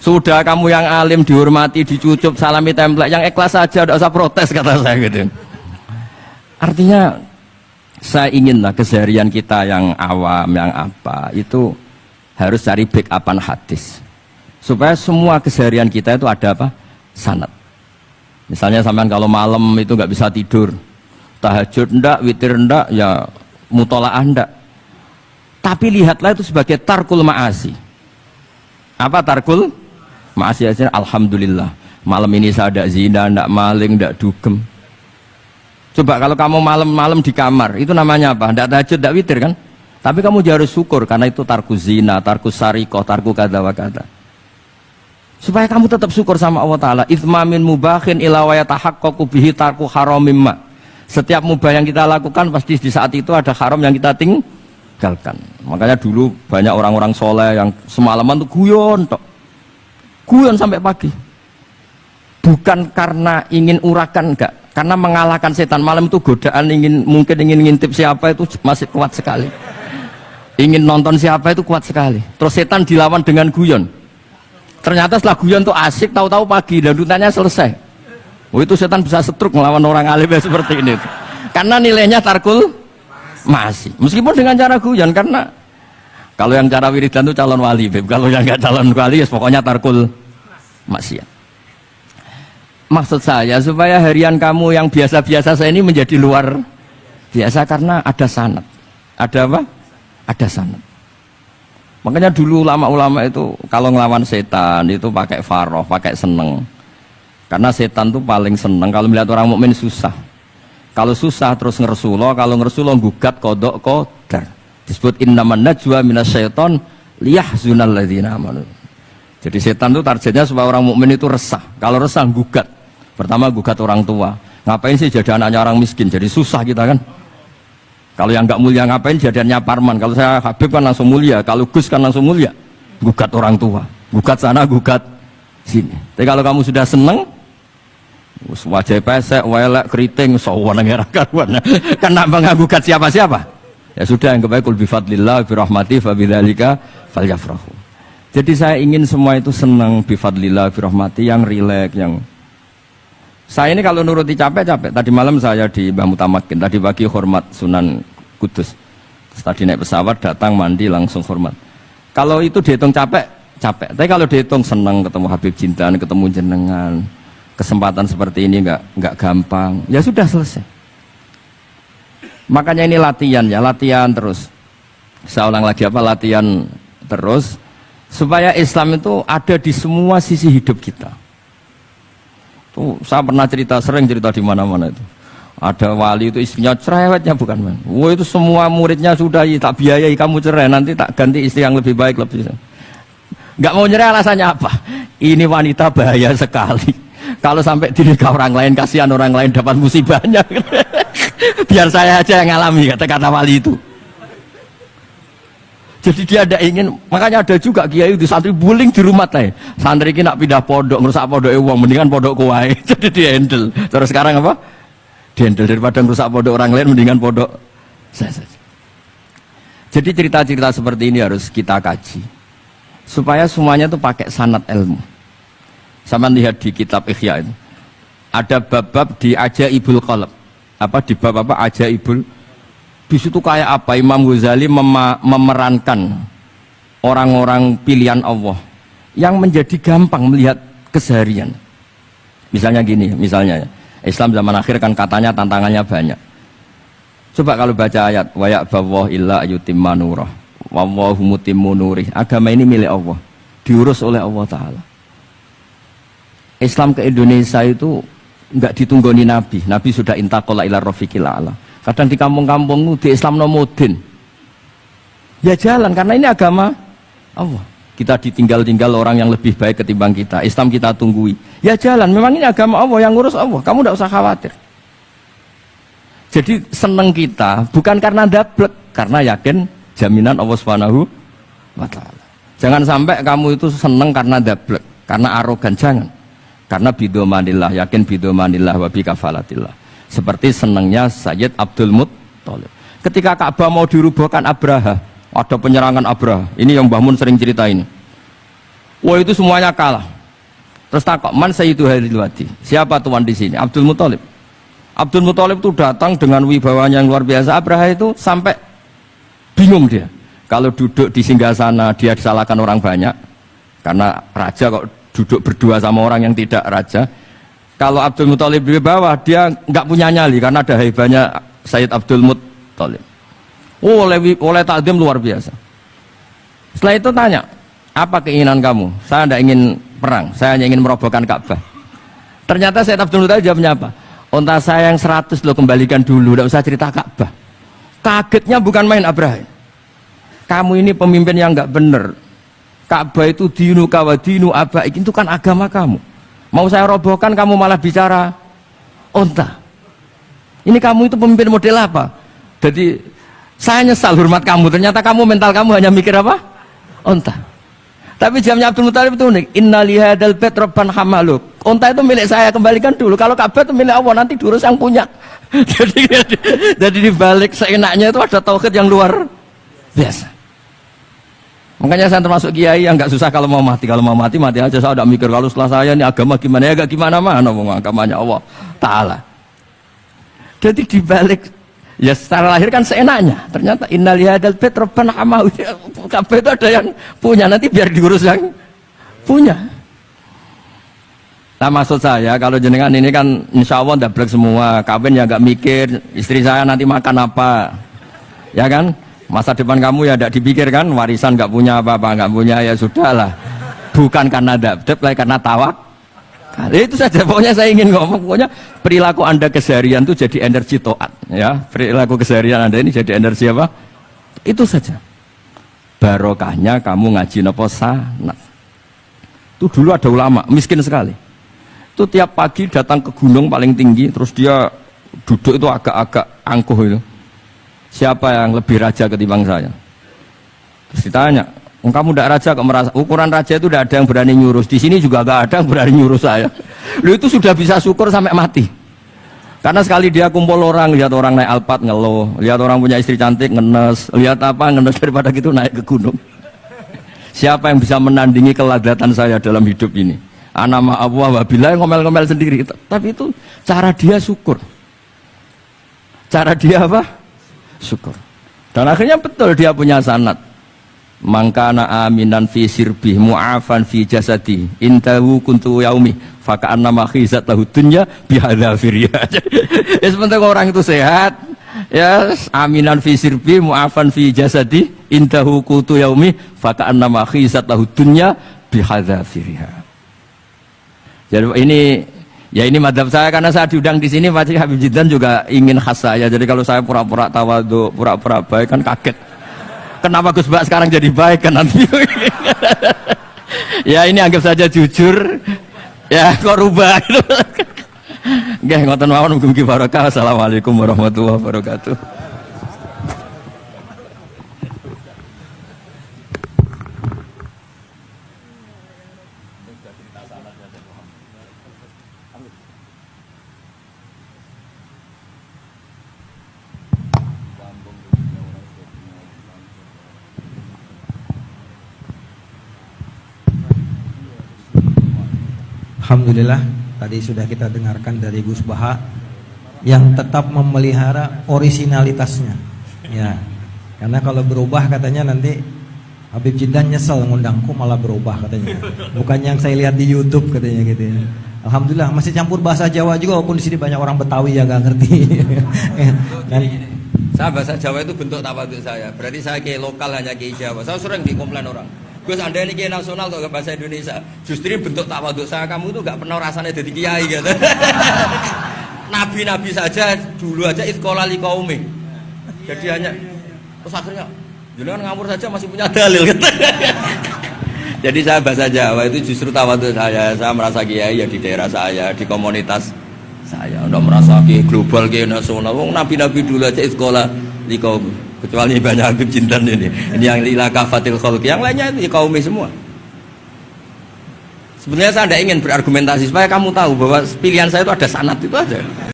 Sudah kamu yang alim dihormati, dicucup, salami template, yang ikhlas saja, tidak usah protes kata saya gitu. Artinya saya inginlah keseharian kita yang awam, yang apa itu harus cari backupan hadis supaya semua keseharian kita itu ada apa? Sanad. Misalnya sampean kalau malam itu nggak bisa tidur, tahajud ndak, witir ndak, ya mutolaah ndak. Tapi lihatlah itu sebagai tarkul ma'asi. Apa tarkul ma'asi? Alhamdulillah malam ini saya tidak zina, tidak maling, tidak dugem. Coba kalau kamu malam-malam di kamar, itu namanya apa? Tidak tahajud, tidak witir kan? Tapi kamu harus syukur karena itu tarku zina, tarku sarikoh, tarku kada wa kada. Supaya kamu tetap syukur sama Allah Ta'ala. Ithmamin mubakhin ila wa yatahaqqaqu bihi tarku haramim ma. Setiap mubah yang kita lakukan pasti di saat itu ada haram yang kita tinggalkan. Makanya dulu banyak orang-orang soleh yang semalaman tuh guyon tok. Guyon sampai pagi. Bukan karena ingin urakan, enggak. Karena mengalahkan setan. Malam itu godaan mungkin ingin ngintip siapa itu masih kuat sekali. Ingin nonton siapa itu kuat sekali. Terus setan dilawan dengan guyon. Ternyata setelah guyon tuh asik, tahu-tahu pagi dandutannya selesai. Oh itu setan bisa setruk melawan orang alim seperti ini. Karena nilainya tarkul masih. Meskipun dengan cara guyon, karena kalau yang cara wiridan itu calon wali, kalau yang nggak calon wali, ya pokoknya tarkul maksiat. Maksud saya supaya harian kamu yang biasa-biasa saya ini menjadi luar biasa karena ada sanad. Ada apa? Ada sanad. Makanya dulu ulama-ulama itu kalau ngelawan setan itu pakai faroh, pakai seneng. Karena setan tuh paling seneng kalau melihat orang mukmin susah. Kalau susah terus ngersuloh, kalau ngersuloh gugat kodok qadar. Disebut innaman najwa minasyaiton liyahzunal ladzina amanu. Jadi setan itu targetnya supaya orang mukmin itu resah. Kalau resah gugat. Pertama gugat orang tua. Ngapain sih jadi anaknya orang miskin? Jadi susah kita kan. Kalau yang nggak mulia ngapain jadiannya parman? Kalau saya Habib kan langsung mulia. Kalau Gus kan langsung mulia. Gugat orang tua. Gugat sana, gugat sini. Tapi kalau kamu sudah seneng, wajah pesek, welek, keriting, sawan ngerah karuan. Kan nambah nggak gugat siapa-siapa. Ya sudah yang kebaik kul bifadlillah birahmati fabidzalika falyafrahu. Jadi saya ingin semua itu senang bifadlillah birahmati yang rileks, yang saya ini kalau nuruti capek-capek. Tadi malam saya di Mbah Mutamakin, tadi pagi hormat Sunan Kudus. Tadi naik pesawat datang mandi langsung hormat. Kalau itu dihitung capek, capek. Tapi kalau dihitung senang ketemu Habib Jintan, ketemu jenengan, kesempatan seperti ini nggak gampang. Ya sudah selesai. Makanya ini latihan ya, latihan terus. Saya ulang lagi apa? Latihan terus supaya Islam itu ada di semua sisi hidup kita. Tuh, saya pernah sering cerita di mana-mana itu. Ada wali itu istrinya cerewetnya bukan main. Wah itu semua muridnya sudah tak biayai kamu cerai, nanti tak ganti istri yang lebih baik lebih. Nggak mau nyerah alasannya apa? Ini wanita bahaya sekali. Kalau sampai dinikah orang lain, kasihan orang lain dapat musibahnya. Biar saya aja yang ngalami kata-kata wali itu. Jadi dia ada ingin, makanya ada juga kiai di santri buling di rumah teh. Santri ini nak pindah pondok, ngerusak pondok uang, mendingan pondok kuai. Jadi dia handle. Terus sekarang apa? Dia handle daripada ngerusak pondok orang lain, mendingan pondok saya saja. Jadi cerita-cerita seperti ini harus kita kaji, supaya semuanya itu pakai sanad ilmu. Sama lihat di kitab Ihya itu, ada bab-bab di Ajaibul Qalb. Apa di bab apa Ajaibul? Di situ kayak apa Imam Ghazali memerankan orang-orang pilihan Allah yang menjadi gampang melihat keseharian. Misalnya gini, misalnya Islam zaman akhir kan katanya tantangannya banyak. Coba kalau baca ayat wa ya'ballahu illa yutimma nurah wallahu mutimmu nurih. Agama ini milik Allah, diurus oleh Allah Ta'ala. Islam ke Indonesia itu enggak ditunggoni Nabi. Nabi sudah intaqala ila rafiqil a'la. Kadang di kampung-kampung di Islam nomodin. Ya jalan karena ini agama Allah. Kita ditinggal-tinggal orang yang lebih baik ketimbang kita. Islam kita tunggui. Ya jalan, memang ini agama Allah yang ngurus Allah. Kamu tidak usah khawatir. Jadi seneng kita bukan karena dablek, karena yakin jaminan Allah Subhanahu wa Ta'ala. Jangan sampai kamu itu seneng karena dablek, karena arogan, jangan. Karena bidomanillah, yakin bidomanillah wa bikafalatillah. Seperti senangnya Sayyid Abdul Muttalib. Ketika Ka'bah mau dirubuhkan Abraha, ada penyerangan Abraha. Ini yang Mbah Mun sering cerita ini. Wah itu semuanya kalah. Terus takok, man sayyidu hadhil wadi? Siapa tuan di sini? Abdul Muthalib. Abdul Muthalib itu datang dengan wibawanya yang luar biasa. Abraha itu sampai bingung dia. Kalau duduk di singgasana dia disalahkan orang banyak. Karena raja kok duduk berdua sama orang yang tidak raja. Kalau Abdul Muthalib di bawah dia nggak punya nyali karena ada hebatnya Sayyid Abdul Muthalib. Oh, oleh takdim luar biasa. Setelah itu tanya, apa keinginan kamu? Saya tidak ingin perang, saya hanya ingin merobohkan Ka'bah. Ternyata Sayyid Abdul Muthalib jawabnya apa? Unta saya yang 100 lo kembalikan dulu, tidak usah cerita Ka'bah. Kagetnya bukan main Abraha. Kamu ini pemimpin yang nggak benar. Ka'bah itu dinu kawa dinu abaik, itu kan agama kamu. Mau saya robohkan kamu malah bicara unta. Ini kamu itu pemimpin model apa? Jadi saya nyesal hormat kamu. Ternyata kamu mental kamu hanya mikir apa? Unta. Tapi jamnya Abdul Muthalib itu unik. Inna lihadal bait rabban hamaluk. Unta itu milik saya, kembalikan dulu. Kalau Ka'bah itu milik Allah, nanti diurus yang punya. jadi dibalik seenaknya itu ada tauhid yang luar biasa. Makanya saya termasuk kiai yang nggak susah kalau mau mati. Kalau mau mati, mati aja. Saya udah mikir kalau setelah saya ini agama gimana ya, gak gimana-mana agamanya Allah Ta'ala. Jadi dibalik ya secara lahir kan seenaknya. Ternyata innal hadal bait rabban hamahu. Kabeh itu ada yang punya, nanti biar diurus yang punya. Nah maksud saya kalau jenengan ini kan insya Allah ndablek semua. Kawin ya gak mikir istri saya nanti makan apa. Ya kan? Masa depan kamu ya tidak dipikirkan, warisan nggak punya apa-apa, nggak punya ya sudahlah. Bukan karena dapet, karena tawak. Itu saja pokoknya saya ingin ngomong, pokoknya perilaku Anda keseharian itu jadi energi toat, ya. Perilaku keseharian Anda ini jadi energi apa? Itu saja. Barokahnya kamu ngaji nopo sanat. Itu dulu ada ulama miskin sekali. Itu tiap pagi datang ke gunung paling tinggi, terus dia duduk itu agak-agak angkuh itu. Siapa yang lebih raja ketimbang saya? Terus ditanya, kamu tidak raja kok merasa? Ukuran raja itu tidak ada yang berani nyurus. Di sini juga tidak ada yang berani nyurus saya. Lu itu sudah bisa syukur sampai mati. Karena sekali dia kumpul orang, lihat orang naik Alphard ngeluh, lihat orang punya istri cantik ngenes, lihat apa ngenes daripada gitu naik ke gunung. Siapa yang bisa menandingi keladatan saya dalam hidup ini? Ana ma'allah wabillah ngomel-ngomel sendiri. Tapi itu cara dia syukur. Cara dia apa? Syukur. Dan akhirnya betul dia punya sanad. Mangkana aminan fi sirbih mu'afan fi jasadi intahu kuntu yaumi faka'anna ma khizat lahu dunya bihadzafiriya. Ya sebentar orang itu sehat, ya aminan fi sirbih mu'afan fi jasadi intahu kuntu yaumi faka'anna ma khizat lahu dunya bihadzafiriya. Jadi ini madhab saya karena saya diundang di sini pasti Habib Jiddan juga ingin khas saya. Jadi kalau saya pura-pura tawadhu, pura-pura baik kan kaget. Kenapa Gus Bak sekarang jadi baik kan nanti? Ya ini anggap saja jujur. Ya kok rubah gitu. Nggih ngoten mawon mugi-mugi barokah. Assalamualaikum warahmatullahi wabarakatuh. Alhamdulillah tadi sudah kita dengarkan dari Gus Baha yang tetap memelihara orisinalitasnya. Ya, karena kalau berubah katanya nanti Habib Jiddan nyesel ngundangku malah berubah katanya. Bukan yang saya lihat di YouTube katanya gitu. Ya. Alhamdulillah masih campur bahasa Jawa juga walaupun di sini banyak orang Betawi yang nggak ngerti. Dan saya bahasa Jawa itu bentuk tawaduk saya. Berarti saya kayak lokal hanya kayak Jawa. Saya sering dikomplain orang. Gus Anda ini kiai nasional kok bahasa Indonesia. Justru bentuk tawaduk saya kamu itu nggak pernah rasanya jadi kiai gitu. Nabi-nabi saja dulu aja iskola li kaumi. Jadi hanya terus akhirnya jangan ngamur saja masih punya dalil gitu. Jadi saya bahasa Jawa itu justru tawaduk saya. Saya merasa kiai ya di daerah saya, di komunitas saya. Udah merasa kiai global, kiai nasional. Wong nabi-nabi dulu aja iskola li kaumi. Kecuali banyak Habib Jiddan ini yang lila kafatil khalq, yang lainnya itu kaum semua. Sebenarnya saya tidak ingin berargumentasi supaya kamu tahu bahwa pilihan saya itu ada sanad itu aja.